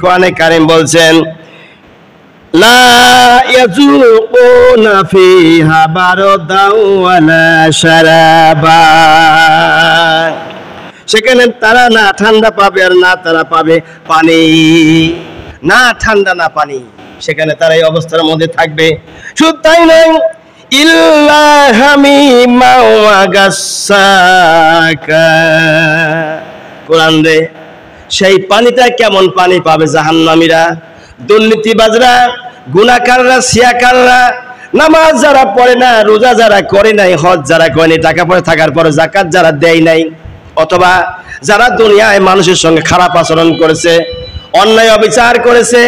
কোরআনে কারীম বলছেন লা ইয়াযুকুনা ফিহা বারদাও ওয়ালা শারাবা, সেখানে তারা না ঠান্ডা পাবে আর না তারা পাবে পানি, না ঠান্ডা না পানি, সেখানে তারা এই অবস্থার মধ্যে থাকবে। শুধু তাই নয়, ইল্লা হামিমা ওয়া গাসসাকা, কোরআন রে সেই পানিটা কেমন পানি পাবে জাহান্নামীরা, দুর্নীতিবাজরা, গুনাহগাররা, সিয়াকাররা, নামাজ যারা পড়ে না, রোজা যারা করে নাই, হজ যারা করে নাই, টাকা পয়সা থাকার পরে যাকাত যারা দেয় নাই, অথবা যারা দুনিয়ায় মানুষের সঙ্গে খারাপ আচরণ করেছে, অন্যায় অবিচার করেছে,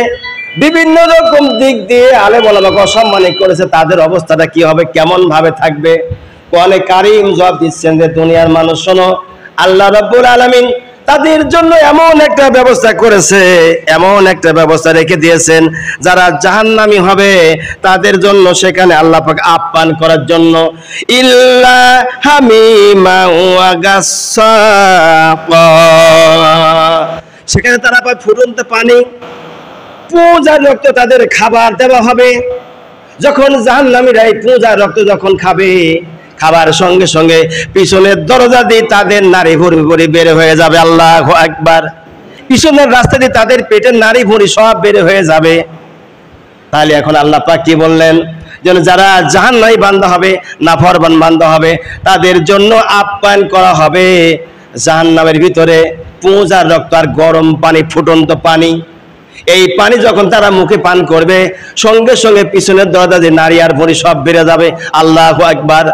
বিভিন্ন রকম দিক দিয়ে আলেম ওলামাকে অসম্মানিত করেছে, তাদের অবস্থাটা কি হবে, কেমন ভাবে থাকবে? কোরআনে কারীম জবাব দিচ্ছেন যে দুনিয়ার মানুষ শোনো, আল্লাহ রাব্বুল আলামিন তাদের জন্য এমন একটা ব্যবস্থা করেছে, এমন একটা ব্যবস্থা রেখে দিয়েছেন, যারা জাহান্নামী হবে তাদের জন্য সেখানে আল্লাহ পাক আপ্যায়ন করার জন্য ইল্লা হামিমা ওয়া গাসসাকা, সেখানে তারা পায় ফুটন্ত পানি, পূজার রক্ত তাদের খাবার দেওয়া হবে। যখন জাহান্নামীরা এই পূজার রক্ত যখন খাবে, খাবার সঙ্গে সঙ্গে পিছনের দরজা দিয়ে তাদের নারী ভুঁড়ি ভুঁড়ি বের হয়ে যাবে। আল্লাহু আকবার। পিছনের রাস্তা দিয়ে তাদের পেটের নারী ভুঁড়ি সব বের হয়ে যাবে। তাহলে এখন আল্লাহ পাক কি বললেন, যেন যারা জাহান্নামী বান্দা হবে, নাফরমান বান্দা হবে, তাদের জন্য আপ্যায়ন করা হবে জাহান্নামের ভিতরে পূজার রক্ত আর গরম পানি, ফুটন্ত পানি। এই পানি যখন তারা মুখে পান করবে, সঙ্গে সঙ্গে পিছনের দরজা দিয়ে নারী আর ভুঁড়ি সব বেড়ে যাবে। আল্লাহু আকবার।